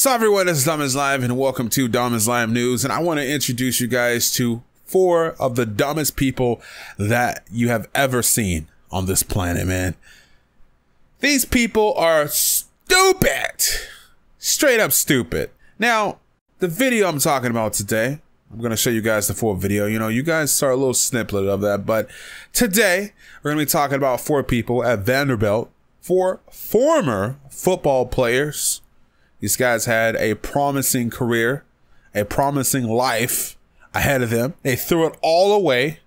So everyone, this is DomisLive and welcome to DomisLive News. And I want to introduce you guys to 4 of the dumbest people that you have ever seen on this planet, man. These people are stupid. Straight up stupid. Now, the video I'm talking about today, I'm going to show you guys the full video. You know, you guys saw a little snippet of that. But today, we're going to be talking about 4 people at Vanderbilt, 4 former football players. These guys had a promising career, a promising life ahead of them. They threw it all away.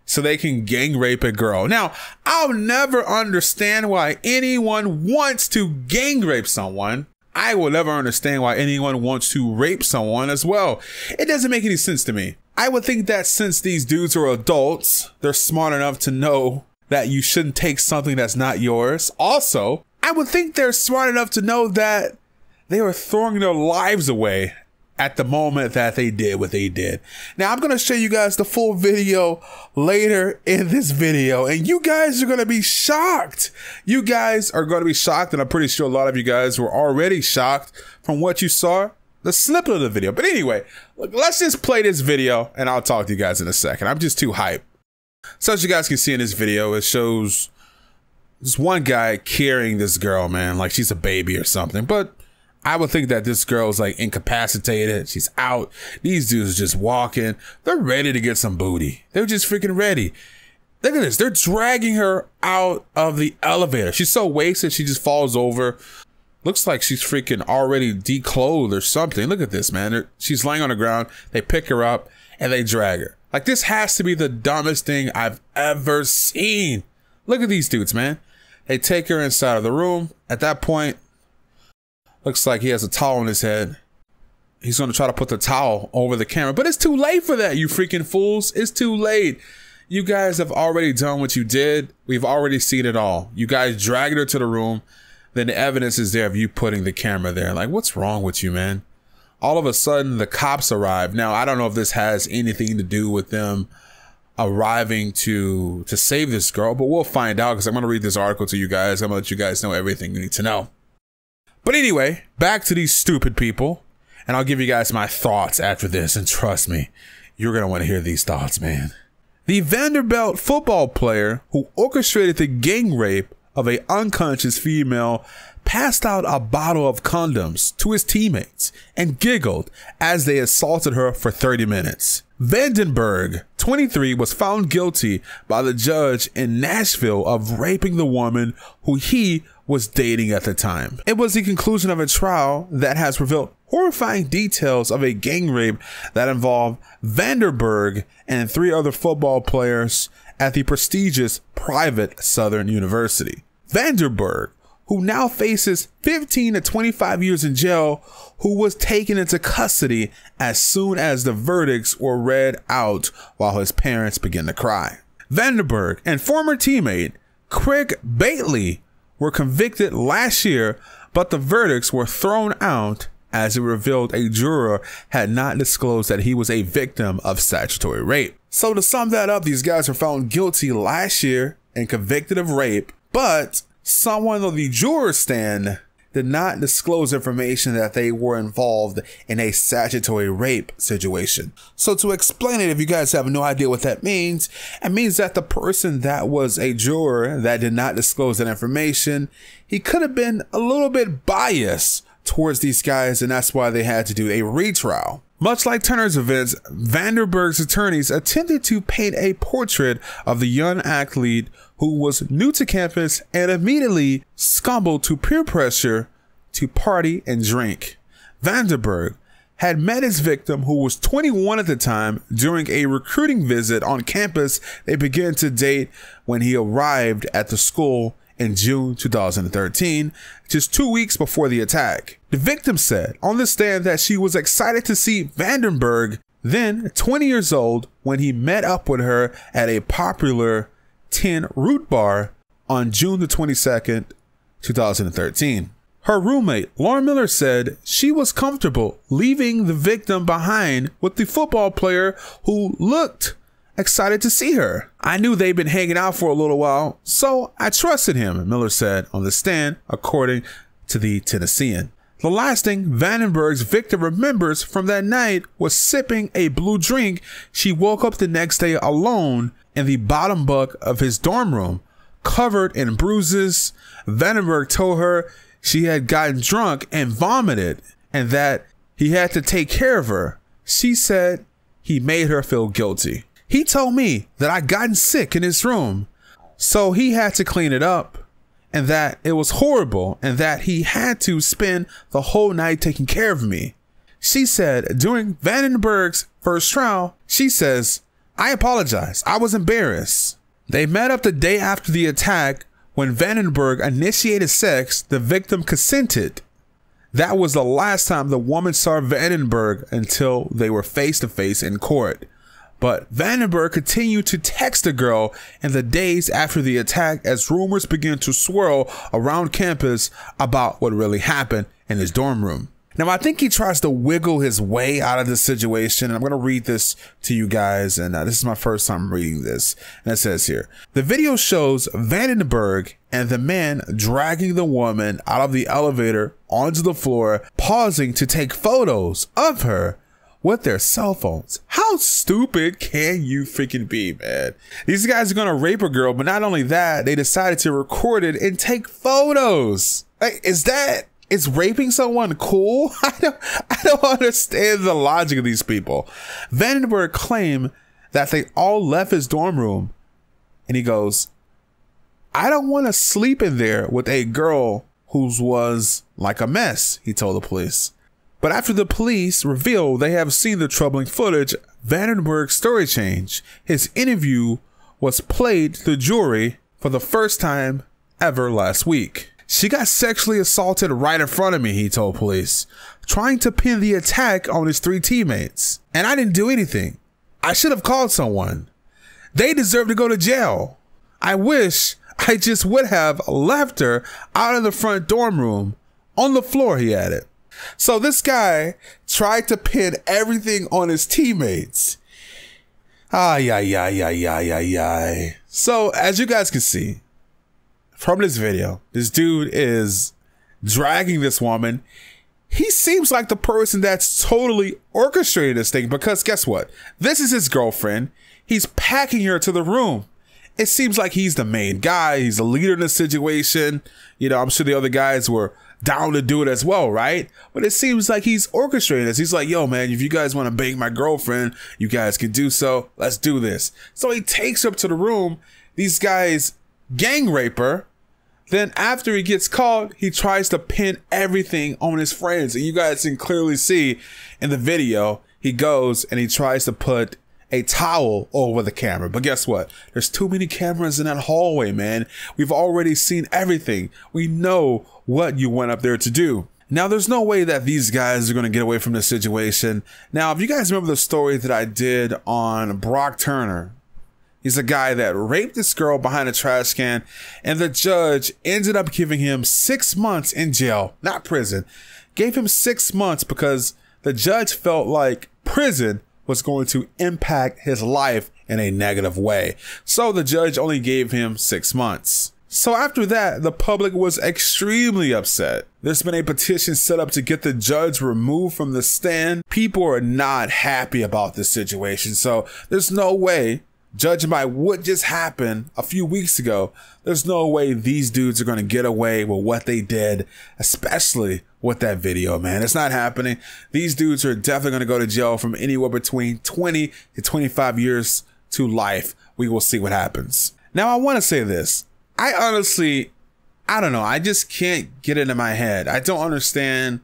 So they can gang rape a girl. Now, I'll never understand why anyone wants to gang rape someone. I will never understand why anyone wants to rape someone as well. It doesn't make any sense to me. I would think that since these dudes are adults, they're smart enough to know that you shouldn't take something that's not yours. Also, I would think they're smart enough to know that they were throwing their lives away at the moment that they did what they did. Now, I'm going to show you guys the full video later in this video, and you guys are going to be shocked. You guys are going to be shocked, and I'm pretty sure a lot of you guys were already shocked from what you saw, the snippet of the video. But anyway, look, let's just play this video, and I'll talk to you guys in a second. I'm just too hyped. So as you guys can see in this video, it shows this one guy carrying this girl, man, like she's a baby or something. But I would think that this girl's like incapacitated. She's out. These dudes are just walking. They're ready to get some booty. They're just freaking ready. Look at this. They're dragging her out of the elevator. She's so wasted, she just falls over. Looks like she's freaking already declothed or something. Look at this, man. She's laying on the ground. They pick her up and they drag her. Like, this has to be the dumbest thing I've ever seen. Look at these dudes, man. They take her inside of the room. At that point, looks like he has a towel on his head. He's going to try to put the towel over the camera, but it's too late for that, you freaking fools. It's too late. You guys have already done what you did. We've already seen it all. You guys dragged her to the room. Then the evidence is there of you putting the camera there. Like, what's wrong with you, man? All of a sudden, the cops arrive. Now, I don't know if this has anything to do with them arriving to save this girl, but we'll find out, because I'm going to read this article to you guys. I'm going to let you guys know everything you need to know. But anyway, back to these stupid people, and I'll give you guys my thoughts after this, and trust me, you're going to want to hear these thoughts, man. The Vanderbilt football player who orchestrated the gang rape of an unconscious female passed out a bottle of condoms to his teammates and giggled as they assaulted her for 30 minutes. Vandenberg, 23, was found guilty by the judge in Nashville of raping the woman who he was dating at the time. It was the conclusion of a trial that has revealed horrifying details of a gang rape that involved Vandenberg and 3 other football players at the prestigious private Southern University. Vandenberg, who now faces 15 to 25 years in jail, who was taken into custody as soon as the verdicts were read out while his parents began to cry. Vandenberg and former teammate Craig Bately were convicted last year, but the verdicts were thrown out as it revealed a juror had not disclosed that he was a victim of statutory rape. So to sum that up, these guys were found guilty last year and convicted of rape, but someone on the juror stand did not disclose information that they were involved in a statutory rape situation. So to explain it, if you guys have no idea what that means, it means that the person that was a juror that did not disclose that information, he could have been a little bit biased towards these guys, and that's why they had to do a retrial. Much like Turner's events, Vandenberg's attorneys attempted to paint a portrait of the young athlete who was new to campus and immediately succumbed to peer pressure to party and drink. Vandenberg had met his victim, who was 21 at the time, during a recruiting visit on campus. They began to date when he arrived at the school in June 2013, just 2 weeks before the attack. The victim said on the stand that she was excited to see Vandenberg, then 20 years old, when he met up with her at a popular 10 Root bar on June the 22nd, 2013. Her roommate, Lauren Miller, said she was comfortable leaving the victim behind with the football player who looked excited to see her. I knew they'd been hanging out for a little while, so I trusted him, Miller said on the stand, according to the Tennessean. The last thing Vandenberg's victim remembers from that night was sipping a blue drink. She woke up the next day alone in the bottom bunk of his dorm room, covered in bruises. Vandenberg told her she had gotten drunk and vomited and that he had to take care of her. She said he made her feel guilty. He told me that I'd gotten sick in his room, so he had to clean it up, and that it was horrible and that he had to spend the whole night taking care of me. She said during Vandenberg's first trial, she says, I apologize. I was embarrassed. They met up the day after the attack. When Vandenberg initiated sex, the victim consented. That was the last time the woman saw Vandenberg until they were face to face in court. But Vandenberg continued to text the girl in the days after the attack as rumors began to swirl around campus about what really happened in his dorm room. Now, I think he tries to wiggle his way out of this situation. And I'm going to read this to you guys. And this is my first time reading this. And it says here, the video shows Vandenberg and the man dragging the woman out of the elevator onto the floor, pausing to take photos of her with their cell phones. How stupid can you freaking be, man? These guys are gonna rape a girl, but not only that, they decided to record it and take photos. Like, is raping someone cool? I don't understand the logic of these people. Vandenberg claimed that they all left his dorm room, and he goes, I don't want to sleep in there with a girl whose was like a mess, he told the police. But after the police revealed they have seen the troubling footage, Vandenberg's story changed. His interview was played to the jury for the first time ever last week. She got sexually assaulted right in front of me, he told police, trying to pin the attack on his 3 teammates. And I didn't do anything. I should have called someone. They deserve to go to jail. I wish I just would have left her out in the front dorm room on the floor, he added. So this guy tried to pin everything on his teammates. Ay. So as you guys can see from this video, this dude is dragging this woman. He seems like the person that's totally orchestrated this thing, because guess what? This is his girlfriend. He's packing her to the room. It seems like he's the main guy. He's the leader in the situation. You know, I'm sure the other guys were down to do it as well, right? But it seems like he's orchestrating this. He's like, yo, man, if you guys want to bang my girlfriend, you guys can do so. Let's do this. So he takes her up to the room. These guys gang rape her. Then after he gets caught, he tries to pin everything on his friends. And you guys can clearly see in the video, he goes and he tries to put a towel over the camera. But guess what? There's too many cameras in that hallway, man. We've already seen everything. We know what you went up there to do. Now, there's no way that these guys are going to get away from this situation. Now, if you guys remember the story that I did on Brock Turner, he's a guy that raped this girl behind a trash can, and the judge ended up giving him 6 months in jail, not prison. Gave him 6 months because the judge felt like prison was going to impact his life in a negative way. So the judge only gave him 6 months. So after that, the public was extremely upset. There's been a petition set up to get the judge removed from the stand. People are not happy about this situation. So there's no way, judging by what just happened a few weeks ago, there's no way these dudes are going to get away with what they did, especially with that video, man. It's not happening. These dudes are definitely going to go to jail from anywhere between 20 to 25 years to life. We will see what happens. Now, I want to say this. I don't know. I just can't get it in my head. I don't understand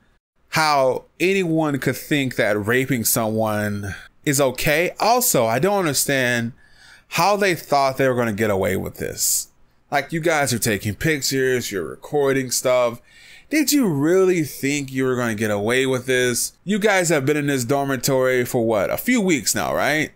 how anyone could think that raping someone is okay. Also, I don't understand how they thought they were going to get away with this. Like, you guys are taking pictures, you're recording stuff. Did you really think you were going to get away with this? You guys have been in this dormitory for what? A few weeks now, right?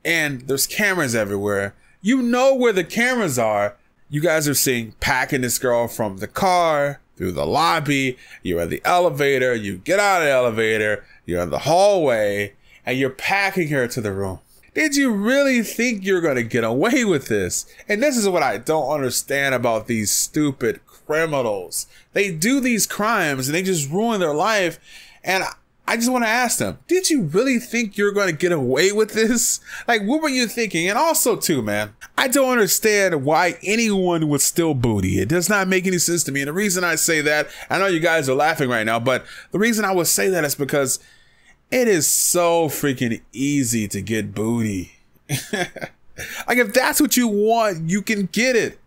And there's cameras everywhere. You know where the cameras are. You guys are seeing packing this girl from the car, through the lobby. You're in the elevator. You get out of the elevator. You're in the hallway. And you're packing her to the room. Did you really think you're going to get away with this? And this is what I don't understand about these stupid criminals. They do these crimes and they just ruin their life. And I just want to ask them, did you really think you're going to get away with this? Like, what were you thinking? And also, too, man, I don't understand why anyone would steal booty. It does not make any sense to me. And the reason I say that, I know you guys are laughing right now, but the reason I would say that is because it is so freaking easy to get booty. Like, if that's what you want, you can get it.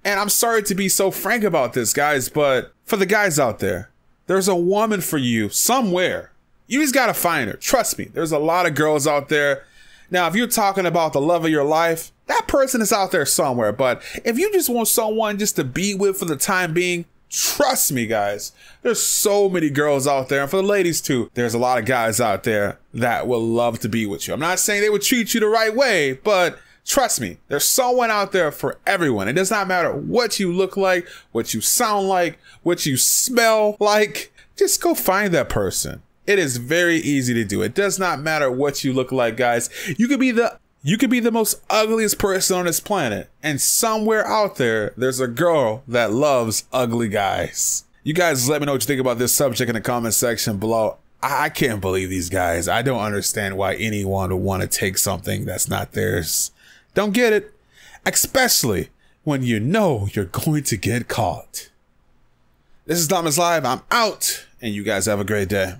And I'm sorry to be so frank about this, guys, but for the guys out there, there's a woman for you somewhere. You just got to find her. Trust me. There's a lot of girls out there. Now, if you're talking about the love of your life, that person is out there somewhere. But if you just want someone just to be with for the time being, trust me, guys, there's so many girls out there. And for the ladies, too, there's a lot of guys out there that will love to be with you. I'm not saying they would treat you the right way, but trust me, there's someone out there for everyone. It does not matter what you look like, what you sound like, what you smell like. Just go find that person. It is very easy to do. It does not matter what you look like, guys. You could be the most ugliest person on this planet, and somewhere out there, there's a girl that loves ugly guys. You guys let me know what you think about this subject in the comment section below. I can't believe these guys. I don't understand why anyone would want to take something that's not theirs. Don't get it, especially when you know you're going to get caught. This is DomisLive. I'm out, and you guys have a great day.